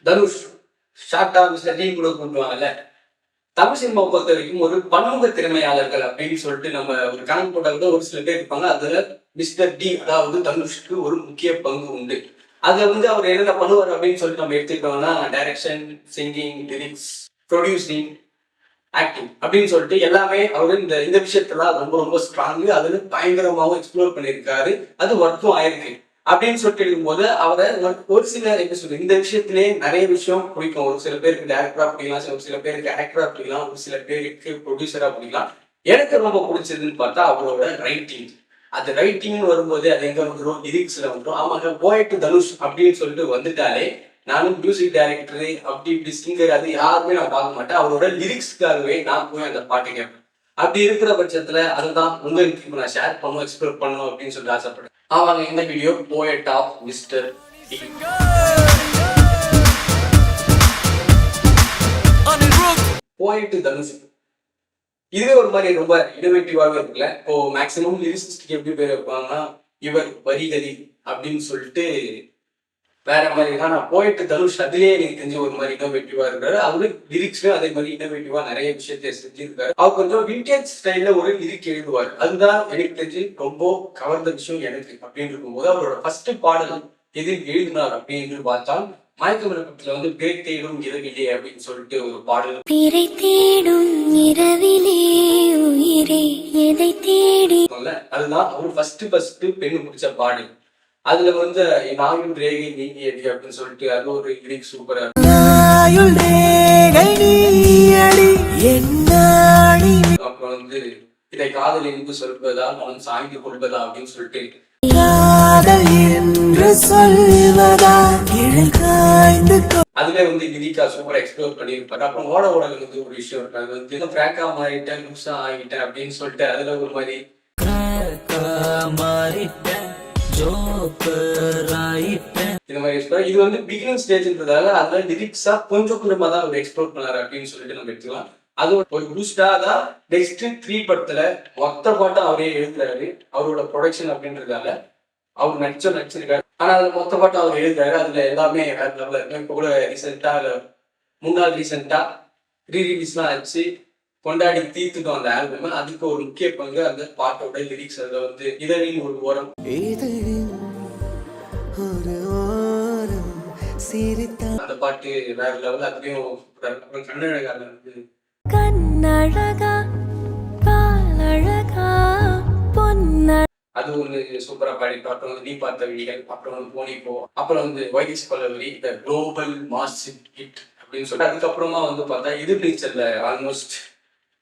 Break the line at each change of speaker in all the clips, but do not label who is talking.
தனுஷ் ஷார்ட்டா mister tea கூட கூப்பிடுவாங்கல்ல. Tamil cinema பொறுத்த வரைக்கும் ஒரு பன்முக திறமையாளர்கள் அப்படின்னு சொல்லிட்டு நம்ம ஒரு கணக்கு போட்டா கூட ஒரு சில பேர் இருப்பாங்க. அதுல மிஸ்டர் டி அதாவது தனுஷ்க்கு ஒரு முக்கிய பங்கு உண்டு. அதுல அவர் என்னென்ன பண்ணுவார் அப்படின்னு சொல்லிட்டு நம்ம எடுத்துக்கிட்டோம்னா direction, singing, lyrics, producing, acting அப்படின்னு சொல்லிட்டு எல்லாமே அவர் இந்த இந்த விஷயத்தெல்லாம் ரொம்ப ரொம்ப ஸ்ட்ராங்கு. அதுல பயங்கரமாகவும் எக்ஸ்ப்ளோர் பண்ணியிருக்காரு. அது ஒர்க்கும் ஆயிருக்கு. அப்படின்னு சொல்லிட்டு இருக்கும்போது அவரை ஒரு சில என்ன சொல்றது இந்த விஷயத்திலேயே நிறைய விஷயம் பிடிக்கும். ஒரு சில பேருக்கு டேரக்டரா பிடிக்கலாம், ஒரு சில பேருக்கு ஆக்டரா பிடிக்கலாம், ஒரு சில பேருக்கு ப்ரொடியூசரா பிடிக்கலாம். எனக்கு ரொம்ப பிடிச்சதுன்னு பார்த்தா அவரோட ரைட்டிங். அது ரைட்டிங் வரும்போது அது எங்க வந்துடும், லிரிக்ஸ்ல வந்துடும். ஆமாங்க, போயட் தனுஷ் அப்படின்னு சொல்லிட்டு வந்துட்டாலே நானும் மியூசிக் டைரக்டர் அப்படி இப்படி சிங்கர் அது யாருமே நான் பார்க்க மாட்டேன். அவரோட லிரிக்ஸ்க்காகவே நான் போய் அந்த பாட்டு கேட்பேன். அப்படி இருக்கிற பட்சத்துல அதுதான் உங்களுக்கு இப்போ நான் ஷேர் பண்ணணும், எக்ஸ்ப்ளோர் பண்ணணும் அப்படின்னு சொல்லிட்டு ஆசைப்படுறேன். ஆமாங்க, இந்த video poet of mister D. Poet Dhanush இதுவே ஒரு மாதிரி ரொம்ப இனோவேட்டிவாகவே இருக்குல்ல. இப்போ மேக்சிமம் லிரிசிஸ்டுக்கு எப்படி பேர் வைப்பாங்கன்னா இவர் வரிகரி அப்படின்னு சொல்லிட்டு வேற மாதிரி. ஆனா போயிட்டு தனுஷ் அதுலயே எனக்கு தெரிஞ்ச ஒரு மாதிரி இனோவேட்டிவா இருக்காரு. அவரு லிரிக்ஸ்லயும் அதே மாதிரி இனோவேட்டிவா நிறைய விஷயத்த செஞ்சிருக்காரு. அவர் கொஞ்சம் விண்டேஜ் ஸ்டைல்ல ஒரு லிரிக் எழுதுவார். அதுதான் எனக்கு தெரிஞ்சு ரொம்ப கவர்ந்த விஷயம் எனக்கு. அப்படின்னு இருக்கும்போது அவரோட ஃபர்ஸ்ட் பாடல் எதில் எழுதினார் அப்படின்னு பார்த்தா மயக்கமரப்பத்துல பிறை தேடும் இரவிலே அப்படின்னு சொல்லிட்டு ஒரு பாடல். பிறை தேடும் இரவிலே உயிரே எதை தேடி, அதுதான் அவர் ஃபர்ஸ்ட் பெண்ணு முடிச்ச பாடல். அதுல நாயுள் ரேகை நீங்கியடி அப்படின்னு சொல்லிட்டு அது ஒரு லிரிக் சூப்பரா இருக்கும். அப்புறம் இதை காதல் என்று சொல்வதா மனம் சாய்ந்து கொள்வதா அப்படின்னு சொல்லிட்டு அதுல லிரிக்கா சூப்பரா எக்ஸ்ப்ளோர் பண்ணியிருப்பாரு. அப்புறம் ஓட ஓட ஒரு விஷயம் இருக்கு. அது பிராங்கா மாறிட்டேன், லூசா ஆகிட்டேன் அப்படின்னு சொல்லிட்டு அதுல ஒரு மாதிரி இந்த மாதிரி இது பிகினிங் ஸ்டேஜ்ன்றதால அதுல லிரிக்ஸா கொஞ்சம் கொஞ்சமா தான் அவர் எக்ஸ்ப்ளோர் பண்ணாரு அப்படின்னு சொல்லிட்டு நம்ம எடுத்துக்கலாம். அது ஒரு பூஸ்டா தான் நெக்ஸ்ட் 3 படத்துல மொத்த பாட்டும் அவரே எழுதுறாரு. அவரோட ப்ரொடக்ஷன் அப்படின்றதால அவர் நடிச்சிருக்காரு. ஆனா அதுல மொத்த பாட்டும் அவர் எழுதுறாரு. அதுல எல்லாமே வேற லெவல்ல இருக்கு. இப்ப கூட ரீசெண்டா ரீரிலீஸ்லாம் ஆச்சு, கொண்டாடி தீர்த்துட்டோம் அந்த ஆல்பம். அதுக்கு ஒரு முக்கிய பங்கு அந்த பாட்டோட லிரிக்ஸ். அதுல இதழின் ஒரு ஓரம் அந்த பாட்டு வேற லெவல். அதுலயும் கண்ணழகா அது ஒண்ணு சூப்பரா பாடிட்டு. அப்புறம் நீ பார்த்த விடிகள், அப்புறம் போனிப்போ, அப்புறம் why this Kolaveri the global mass hit அப்படின்னு சொல்லிட்டு அதுக்கப்புறமா பார்த்தா எதிர்நீச்சல்ல ஆல்மோஸ்ட்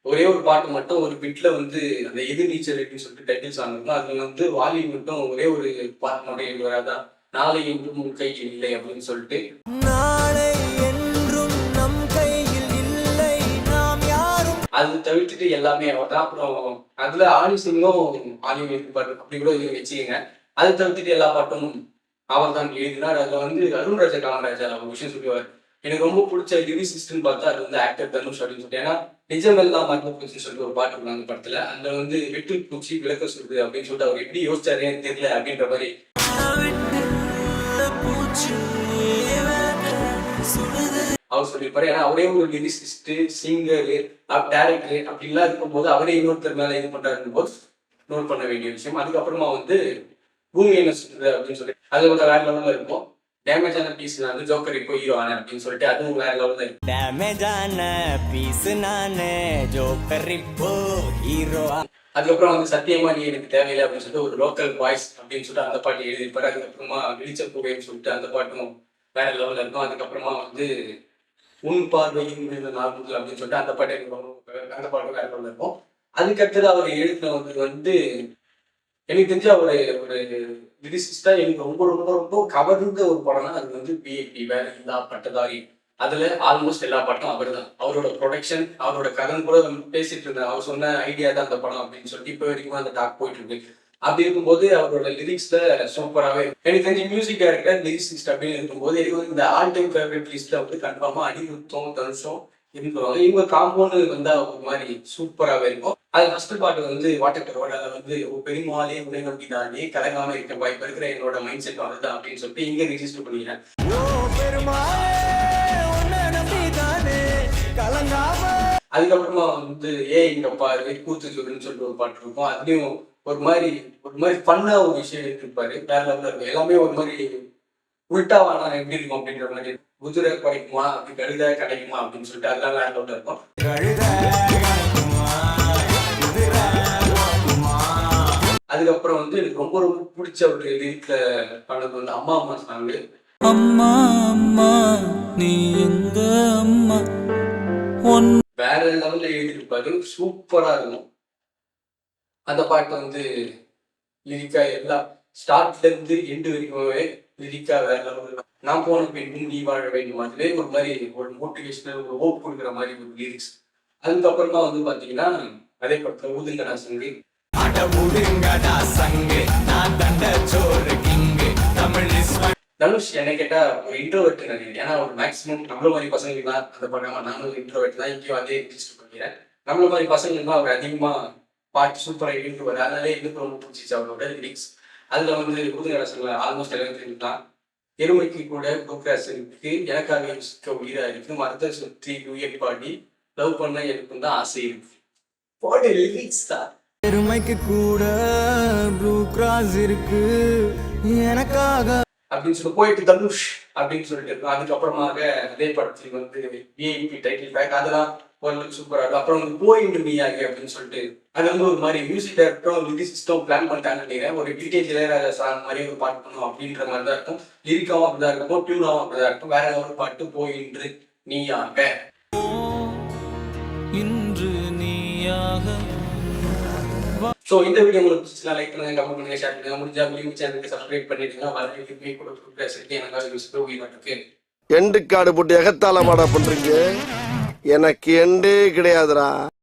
ஒரே ஒரு பாட்டு மட்டும் ஒரு பிட்ல அந்த எதிர்நீச்சல் அப்படின்னு சொல்லிட்டு டைட்டில் சாங் இருக்கும். அதுல வாலி மட்டும் ஒரே ஒரு பாட்டு மட்டும் எழுதுவாராதான், நாளை என்றும் உன் கையில் இல்லை அப்படின்னு சொல்லிட்டு. அது தவிர்த்துட்டு எல்லாமே அவர்தான். அப்புறம் அதுல ஆணி சிங்கும் ஆலியும் எழுதிப்பாரு அப்படி கூட வச்சுக்கோங்க. அது தவிர்த்துட்டு எல்லா பாட்டும் அவர் தான் எழுதினார். அதுல அருண்ராஜா காமராஜா ஒரு விஷயம் சொல்லுவார், எனக்கு ரொம்ப பிடிச்ச லிரிசிஸ்ட்னு பார்த்தா அது ஆக்டர் தனுஷ் அப்படின்னு சொல்லிட்டு. ஏன்னா நிஜமெல்லாம் மறந்து போச்சுன்னு சொல்லிட்டு ஒரு பாட்டு இருக்கும் அந்த படத்துல. அதுல வெட்டு பூச்சி விளக்க சொல்லுது அப்படின்னு சொல்லிட்டு அவர் எப்படி யோசிச்சாருன்னு தெரியல அப்படின்ற மாதிரி அவர் சொல்லியிருப்பாரு. ஏன்னா அவரே ஒரு லிரிசிஸ்ட், சிங்கர், டைரக்டர் அப்படின்லாம் இருக்கும்போது அவரே இன்னொருத்தர் மேல இது பண்றாருன்னு போது நோட் பண்ண வேண்டிய விஷயம். அதுக்கப்புறமா பூமி என்ன சொல்றது அப்படின்னு சொல்லி அது வேற லெவல்ல இருக்கும். டேமேஜான பீஸ் நான் ஜோக்கர் இப்போ ஹீரோ ஆனேன் அப்படின்னு சொல்லிட்டு அதுவும் வேற லெவல்ல இருக்கும். டேமேஜான பீஸ் நானே ஜோக்கர் இப்போ ஹீரோ. அதுக்கப்புறம் சத்தியமா நீ எனக்கு தேவையில்லை அப்படின்னு சொல்லிட்டு ஒரு லோக்கல் வாய்ஸ் அப்படின்னு சொல்லிட்டு அந்த பாட்டு எழுதியிருப்பாரு. அதுக்கப்புறமா விழிச்ச புகைன்னு சொல்லிட்டு அந்த பாட்டும் வேற லெவல்ல இருக்கும். அதுக்கப்புறமா உன் பார்வையின் நார்மல் அப்படின்னு சொல்லிட்டு அந்த பாட்டு அந்த பாட்டும் வேற லெவல்ல இருக்கும். அதுக்கடுத்தது அவர் எழுதினது எனக்கு தெரிஞ்ச ஒரு லிரிசிஸ்டா எனக்கு ரொம்ப ரொம்ப ரொம்ப கவர்ந்த ஒரு படம்னா அது பிஏபி வேற இல்லா பட்டதாரி. அதுல ஆல்மோஸ்ட் எல்லா பாட்டும் அவர் தான். அவரோட ப்ரொடக்ஷன், அவரோட கதன் கூட பேசிட்டு இருந்தேன். அவர் சொன்ன ஐடியா தான் அந்த படம் அப்படின்னு சொல்லிட்டு இப்போ வரைக்கும் அந்த டாக் போயிட்டு இருக்கு. அப்படி இருக்கும்போது அவரோட லிரிக்ஸ்ல சூப்பராகவே எனக்கு தெரிஞ்ச மியூசிக் டைரக்டர் லிரிசிஸ்ட் அப்படின்னு இருக்கும்போது இந்த ஆல் டைம் ஃபேவரட் லிஸ்ட்ல கன்ஃபார்மா அனிருத்தும் தனுஷும் இருந்துருவாங்க. இவங்க காம்பவுண்டு வந்தா ஒரு மாதிரி சூப்பராகவே இருக்கும். அது ஃபர்ஸ்ட் பாட்டு வாட்டர் பெருமாளே உடை நோக்கி தாண்டி கலங்காம இருக்க வாய்ப்பு இருக்கிற என்னோட மைண்ட் செட் அதுதான் அப்படின்னு சொல்லிட்டு இங்க ரிஜிஸ்டர் பண்ணிக்கிறேன். அதுக்கப்புறமா வந்து இங்க பாரு கூத்து சொல்லுன்னு சொல்லிட்டு ஒரு பாட்டு இருக்கும். அதுலயும் ஒரு மாதிரி ஃபன்னா ஒரு விஷயம் எடுத்திருப்பாரு. வேற லெவல்ல இருக்கும். எல்லாமே ஒரு மாதிரி உல்டாவானா எப்படி இருக்கும் அப்படின்ற மாதிரி. குதிரை குறைக்குமா அப்படி கழுதை கிடைக்குமா அப்படின்னு சொல்லிட்டு அதெல்லாம் வேற லெவல்ல இருக்கும். அதுக்கப்புறம் வந்து எனக்கு ரொம்ப ரொம்ப பிடிச்ச ஒரு லிரிக்ல பண்ணது வந்து அம்மா அம்மா சாங்கு.
அம்மா அம்மா நீ எங்க அம்மா
வேற லெவல்ல எழுதியிருப்பாரு. சூப்பரா இருக்கும். அந்த பாட்டு வந்து லிரிக்கா எல்லாம் ஸ்டார்ட்ல இருந்து எண்டு வரைக்குமே லிரிக்கா வேற லெவல்ல. நான் போன பெண்ணும் நீ வாழ வேண்டும் அதுவே ஒரு மாதிரி ஒரு மோட்டிவேஷனல் ஒரு ஹோப் கொடுக்குற மாதிரி ஒரு லிரிக்ஸ். அதுக்கப்புறமா வந்து பாத்தீங்கன்னா அதே படத்துல ஊதுங்கடா சங்கு. தனுஷ் என்ன கேட்டா ஒரு இன்ட்ரோவர்ட் நினைக்கிறேன். ஏன்னா ஒரு மேக்ஸிமம் நம்மள மாதிரி பசங்களுக்கு தான் அந்த படம். நானும் இன்ட்ரோவர்ட் தான் இங்கேயும் அதே ரிஜிஸ்டர் பண்ணிக்கிறேன். நம்மள மாதிரி பசங்களுக்கு தான் அவர் அதிகமா பாட்டு சூப்பராக எழுதுவார். அதனாலே எனக்கு ரொம்ப பிடிச்சிச்சு அவரோட லிரிக்ஸ். அதுல வந்து ஊதுங்கடா ஆல்மோஸ்ட் எல்லாரும் தெரிஞ்சுக்கலாம். எருமைக்கு கூட புக்ராஸ் இருக்கு, எனக்காக யோசிக்க உயிரா இருக்கு, மரத்தை சுற்றி உயிர் பாடி லவ் பண்ண எனக்கும் தான் ஆசை இருக்கு. பாடி லிரிக்ஸ் தான்.
எருமைக்கு கூட ப்ளூ கிராஸ் இருக்கு எனக்காக
அப்படின்னு சொல்லி போயிட்டு தனுஷ் அப்படின்னு சொல்லிட்டு இருக்கும். அதுக்கப்புறமாக அதே படத்துக்கு வந்து விஐபி டைட்டில் பேக் அதெல்லாம் ஓரளவுக்கு சூப்பராக இருக்கும். அப்புறம் வந்து போயிட்டு நீயாகி அப்படின்னு சொல்லிட்டு அது வந்து ஒரு மாதிரி மியூசிக் டைரக்டரும் லிரிசிஸ்டும் பிளான் பண்ணிட்டாங்கன்னு நினைக்கிறேன். ஒரு வில்டேஜ் இளையராஜா சாங் மாதிரி ஒரு பாட்டு பண்ணணும் அப்படின்ற மாதிரி தான் இருக்கும். லிரிக்காவும் அப்படிதான் இருக்கும், டியூனாவும் அப்படிதான் இருக்கும். வேற ஒரு பாட்டு போயின்று நீயாக.
இன்று நீயாக.
ஸோ இந்த வீடியோ உங்களுக்கு பிடிச்சா லைக் பண்ணுங்க, கமெண்ட் பண்ணுங்க, ஷேர் பண்ணுங்க. முடிஞ்சா வீடியோ சேனலுக்கு சப்ஸ்கிரைப் பண்ணிடுங்க. வர வீடியோ கூட கொடுக்குற எனக்காக யூஸ் உயிருக்கு
எண்டு காடு போட்டு எகத்தாளமாடா பண்றீங்க. எனக்கு எண்டே கிடையாதுடா.